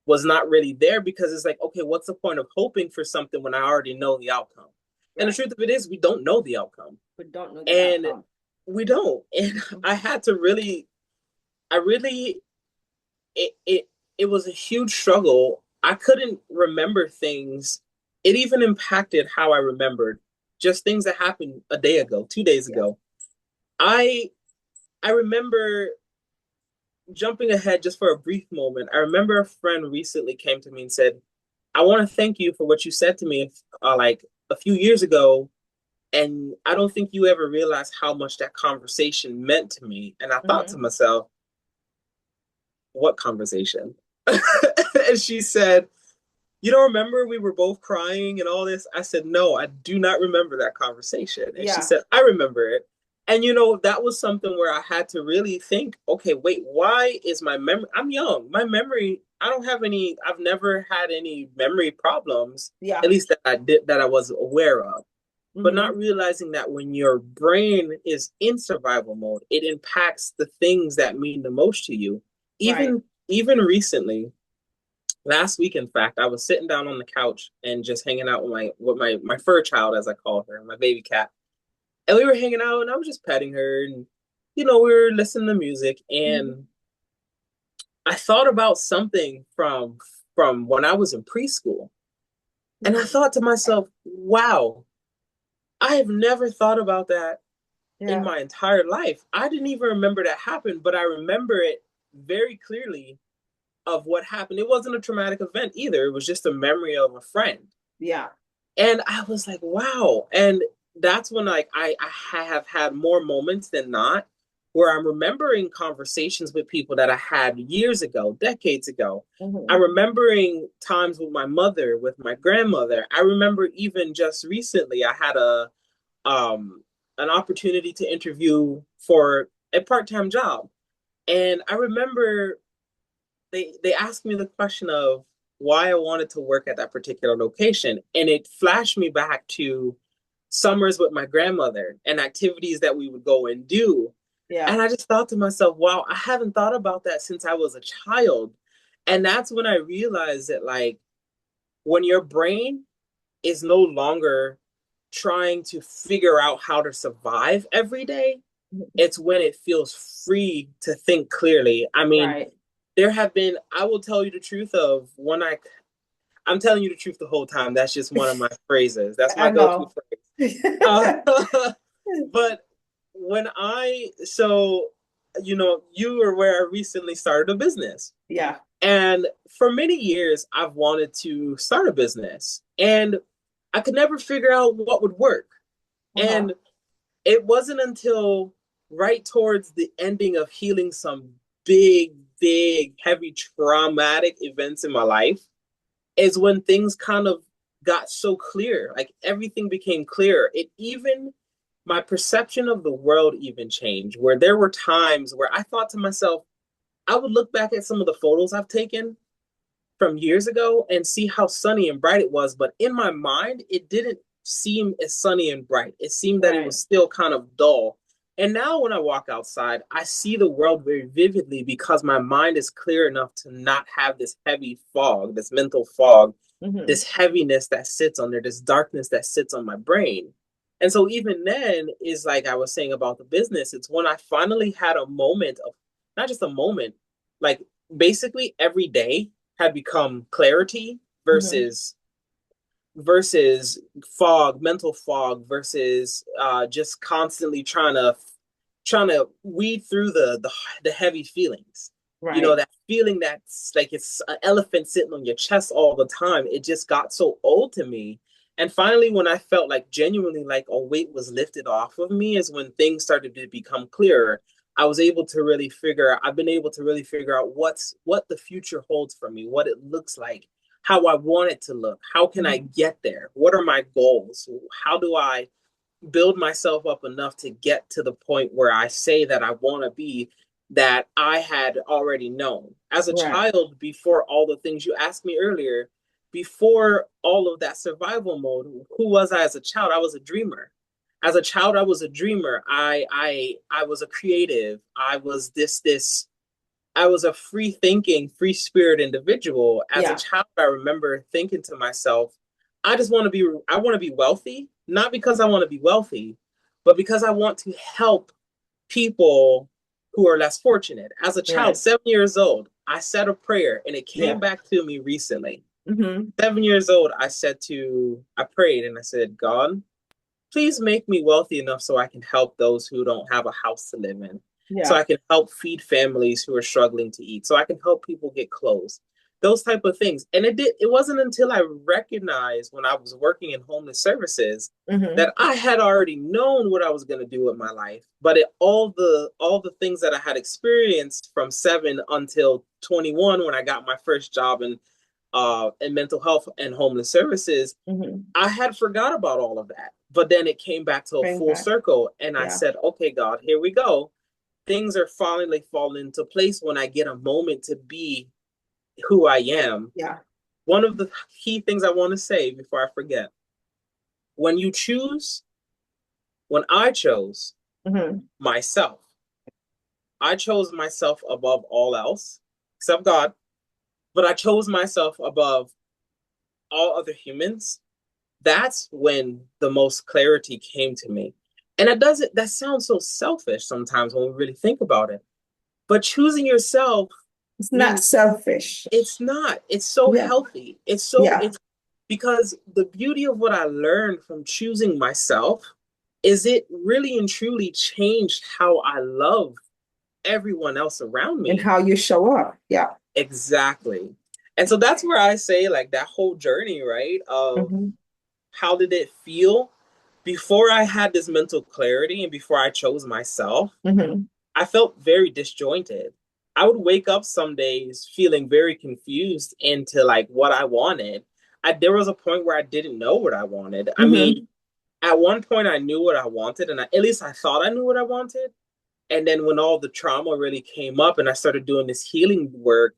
was not really there, because it's like, okay, what's the point of hoping for something when I already know the outcome? And the truth of it is, we don't know the outcome. We don't know the outcome. We don't. And I had to really, it was a huge struggle. I couldn't remember things. It even impacted how I remembered just things that happened a day ago, 2 days ago. I remember, jumping ahead just for a brief moment, I remember a friend recently came to me and said, I want to thank you for what you said to me like a few years ago. And I don't think you ever realized how much that conversation meant to me. And I thought to myself, what conversation? And she said, you don't remember we were both crying and all this? I said, no, I do not remember that conversation. And she said, I remember it. And, that was something where I had to really think, okay, wait, why is my memory? I'm young. My memory, I've never had any memory problems, at least that I was aware of. But not realizing that when your brain is in survival mode, it impacts the things that mean the most to you. Even recently, last week, in fact, I was sitting down on the couch and just hanging out with my fur child, as I call her, my baby cat. And we were hanging out, and I was just petting her, and we were listening to music, and I thought about something from when I was in preschool. And I thought to myself, wow, I have never thought about that in my entire life. I didn't even remember that happened, but I remember it very clearly of what happened. It wasn't a traumatic event either. It was just a memory of a friend. Yeah. And I was like, wow. And that's when I have had more moments than not where I'm remembering conversations with people that I had years ago, decades ago. I'm remembering times with my mother, with my grandmother. I remember even just recently, I had an opportunity to interview for a part-time job. And I remember they asked me the question of why I wanted to work at that particular location. And it flashed me back to summers with my grandmother and activities that we would go and do. And I just thought to myself, wow, I haven't thought about that since I was a child. And that's when I realized that, like, when your brain is no longer trying to figure out how to survive every day, it's when it feels free to think clearly. I mean, there have been, I will tell you the truth of I'm telling you the truth the whole time. That's just one of my phrases. That's my go-to phrase. But when you were where I recently started a business. Yeah. And for many years, I've wanted to start a business. And I could never figure out what would work. And it wasn't until right towards the ending of healing some big, heavy, traumatic events in my life is when things kind of got so clear. Like, everything became clear. My perception of the world even changed, where there were times where I thought to myself, I would look back at some of the photos I've taken from years ago and see how sunny and bright it was. But in my mind, it didn't seem as sunny and bright. It seemed that it was still kind of dull. And now when I walk outside, I see the world very vividly because my mind is clear enough to not have this heavy fog, this mental fog, this heaviness that sits on there, this darkness that sits on my brain. And so even then is like I was saying about the business, it's when I finally had a moment of, not just a moment, like basically every day had become clarity versus fog, mental fog, versus just constantly trying to weed through the heavy feelings. That feeling that's like it's an elephant sitting on your chest all the time. It just got so old to me. And finally, when I felt like genuinely like a weight was lifted off of me, is when things started to become clearer. I've been able to really figure out what the future holds for me, what it looks like. how I want it to look. How can I get there? What are my goals? How do I build myself up enough to get to the point where I say that I want to be, that I had already known as a Right. child, before all the things you asked me earlier, before all of that survival mode. Who was I as a child? I was a dreamer. As a child, I was a dreamer. I was a creative. I was this I was a free thinking, free spirit individual. As a Yeah. child, I remember thinking to myself, I want to be wealthy, not because I want to be wealthy, but because I want to help people who are less fortunate. As a child, Right. 7 years old, I said a prayer and it came Yeah. back to me recently. Mm-hmm. 7 years old, I prayed and I said, God, please make me wealthy enough so I can help those who don't have a house to live in. So Yeah. I can help feed families who are struggling to eat. So I can help people get clothes. Those type of things. And it wasn't until I recognized, when I was working in homeless services, Mm-hmm. that I had already known what I was going to do with my life. But all the things that I had experienced from 7 until 21, when I got my first job in mental health and homeless services, Mm-hmm. I had forgot about all of that. But then it came back to a Bring full back. circle. And I Yeah. said, okay, God, here we go. Things are finally falling into place when I get a moment to be who I am. Yeah. One of the key things I want to say before I forget, when you choose, when I chose Mm-hmm. myself, I chose myself above all else, except God, but I chose myself above all other humans. That's when the most clarity came to me. And that sounds so selfish sometimes when we really think about it. But choosing yourself It's not means selfish. it's not. It's so Yeah. healthy. Yeah. It's because the beauty of what I learned from choosing myself is it really and truly changed how I love everyone else around And me. how you show up. Yeah. Exactly. And so that's where I say, like, that whole journey, right? Of Mm-hmm. how did it feel before I had this mental clarity and before I chose myself? Mm-hmm. I felt very disjointed. I would wake up some days feeling very confused into like what I wanted. There was a point where I didn't know what I wanted. I Mm-hmm. mean, at one point I knew what I wanted, and at least I thought I knew what I wanted. And then when all the trauma really came up and I started doing this healing work,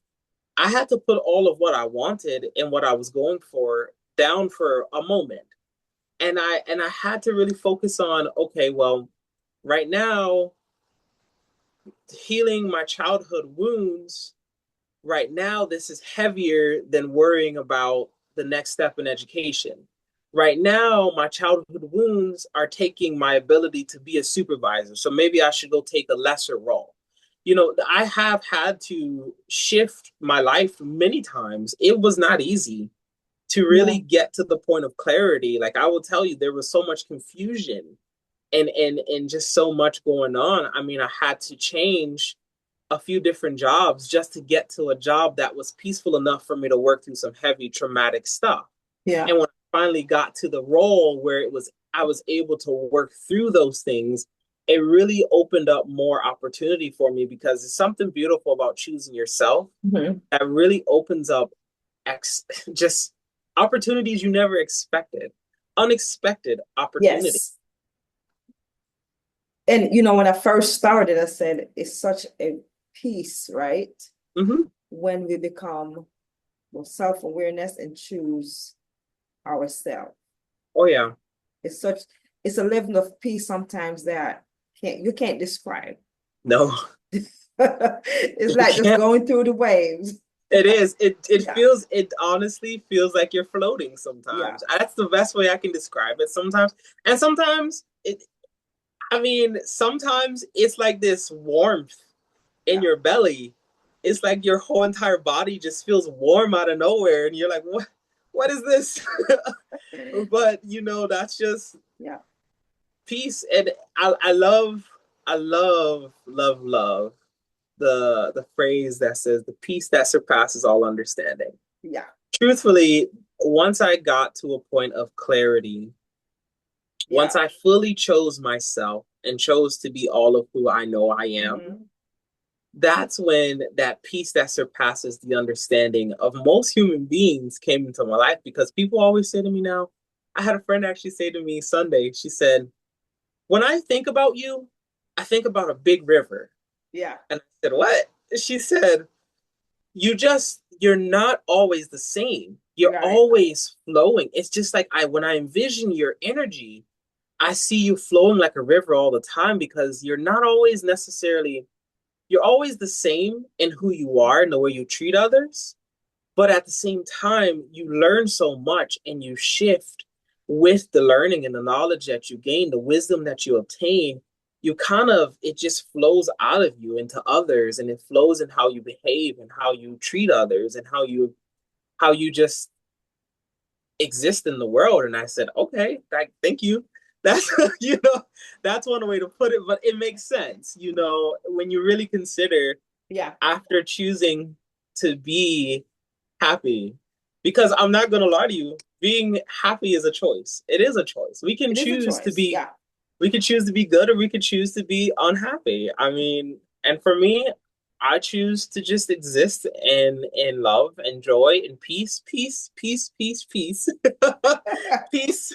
I had to put all of what I wanted and what I was going for down for a moment. And I had to really focus on, okay, well, right now, healing my childhood wounds, right now, this is heavier than worrying about the next step in education. Right now, my childhood wounds are taking my ability to be a supervisor. So maybe I should go take a lesser role. I have had to shift my life many times. It was not easy to Yeah. really get to the point of clarity. Like, I will tell you, there was so much confusion and just so much going on. I mean, I had to change a few different jobs just to get to a job that was peaceful enough for me to work through some heavy traumatic stuff. Yeah. And when I finally got to the role where I was able to work through those things, it really opened up more opportunity for me, because it's something beautiful about choosing yourself Mm-hmm. that really opens up just opportunities you never expected, unexpected opportunity. Yes. And when I first started, I said it's such a peace, right? Mm-hmm. When we become self-awareness and choose ourselves. Oh yeah. It's such it's a level of peace sometimes that you can't describe. No. It's You like just can't. going through the waves. It is. Yeah. It honestly feels like you're floating Yeah. sometimes. That's the best way I can describe it sometimes. And sometimes sometimes it's like this warmth in Yeah. your belly. It's like your whole entire body just feels warm out of nowhere, and you're like, what is this? But that's just Yeah. peace. And I love the phrase that says the peace that surpasses all understanding. Yeah. Truthfully, once I got to a point of clarity, once Yeah. I fully chose myself and chose to be all of who I know I am, Mhm. that's when that peace that surpasses the understanding of most human beings came into my life, because people always say to me now, I had a friend actually say to me Sunday, she said, when I think about you, I think about a big river. Yeah. And I said, what? She said, you're not always the same. You're Right. always flowing. It's just like when I envision your energy, I see you flowing like a river all the time, because you're always the same in who you are and the way you treat others. But at the same time, you learn so much and you shift with the learning and the knowledge that you gain, the wisdom that you obtain. It just flows out of you into others, and it flows in how you behave and how you treat others and how you just exist in the world. And I said, okay, thank you. That's that's one way to put it, but it makes sense, when you really consider, Yeah. after choosing to be happy. Because I'm not gonna lie to you, being happy is a choice. It is a choice. It is a choice. Yeah. We could choose to be good, or we could choose to be unhappy. I mean, and for me, I choose to just exist in love and joy and peace, peace, peace, peace, peace, peace.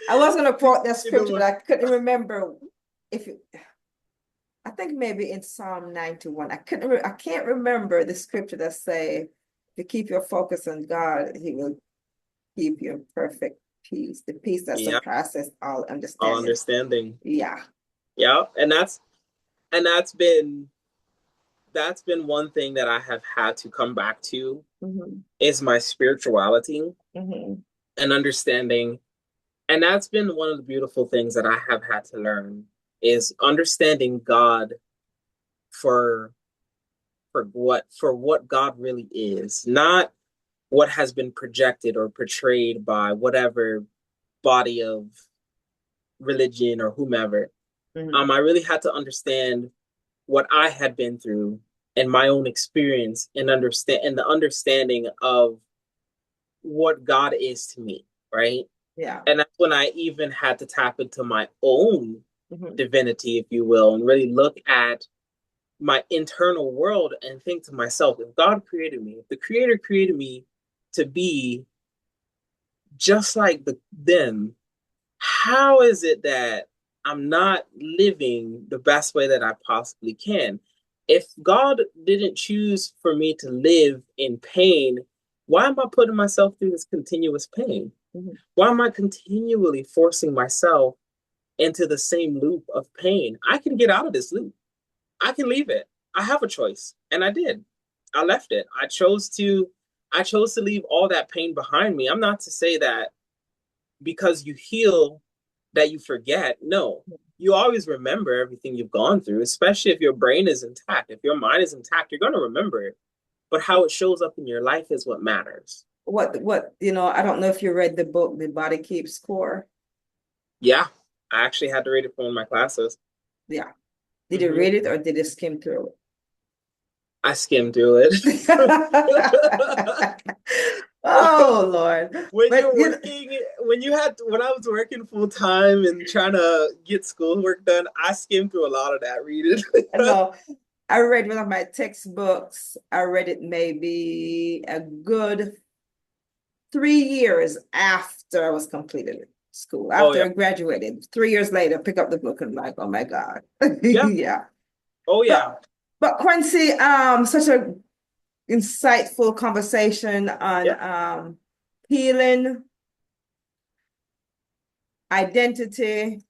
I was gonna quote that scripture, but I couldn't remember if it, I think maybe in Psalm 91. I can't remember the scripture that say to keep your focus on God, He will keep you in perfect peace, the peace that Yeah, surpasses all all understanding. understanding. Yeah. Yeah, and that's been one thing that I have had to come back to, Mm-hmm. is my spirituality Mm-hmm. and understanding. And that's been one of the beautiful things that I have had to learn, is understanding God for what God really is, not what has been projected or portrayed by whatever body of religion or whomever. Mm-hmm. I really had to understand what I had been through and my own experience, and the understanding of what God is to me, right? Yeah. And that's when I even had to tap into my own Mm-hmm. divinity, if you will, and really look at my internal world and think to myself, if God created me, if the creator created me to be just like them, how is it that I'm not living the best way that I possibly can? If God didn't choose for me to live in pain, why am I putting myself through this continuous pain? Mm-hmm. Why am I continually forcing myself into the same loop of pain? I can get out of this loop. I can leave it. I have a choice, and I did. I left it. I chose to leave all that pain behind me. I'm not to say that because you heal that you forget. No. You always remember everything you've gone through, especially if your brain is intact. If your mind is intact, you're going to remember it. But how it shows up in your life is what matters. I don't know if you read the book, The Body Keeps Score. Yeah. I actually had to read it for one of my classes. Yeah. Did you read it or did you skim through I skimmed through it. it? Oh Lord. When But you're working, when I was working full time and trying to get schoolwork done, I skimmed through a lot of that reading. no, I read one of my textbooks. I read it maybe a good 3 years after I was completed school, Oh after yeah, I graduated. 3 years later, pick up the book and like, oh my God. yeah. Yeah. Oh yeah. But Quincy, such a insightful conversation on Yeah. healing, identity,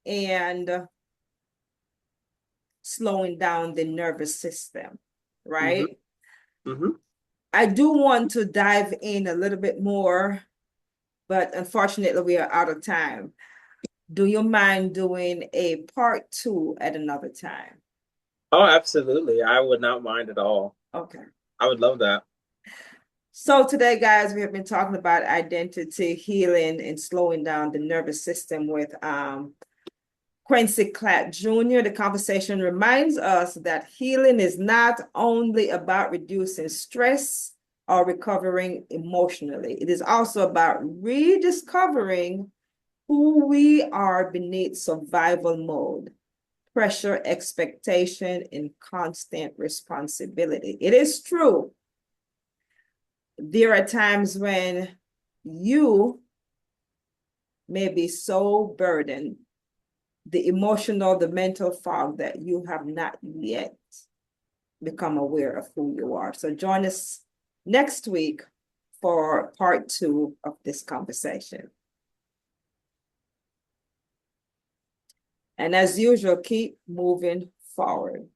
and slowing down the nervous system, Mm-hmm. right? Mm-hmm. I do want to dive in a little bit more, but unfortunately, we are out of time. Do you mind doing a part two at another time? Oh, absolutely. I would not mind at all. Okay. I would love that. So today, guys, we have been talking about identity, healing, and slowing down the nervous system with Quincy Claitt Jr. The conversation reminds us that healing is not only about reducing stress or recovering emotionally. It is also about rediscovering who we are beneath survival mode. pressure, expectation, and constant responsibility. It is true. There are times when you may be so burdened, the emotional, the mental fog, that you have not yet become aware of who you are. So join us next week for part 2 of this conversation. And as usual, keep moving forward.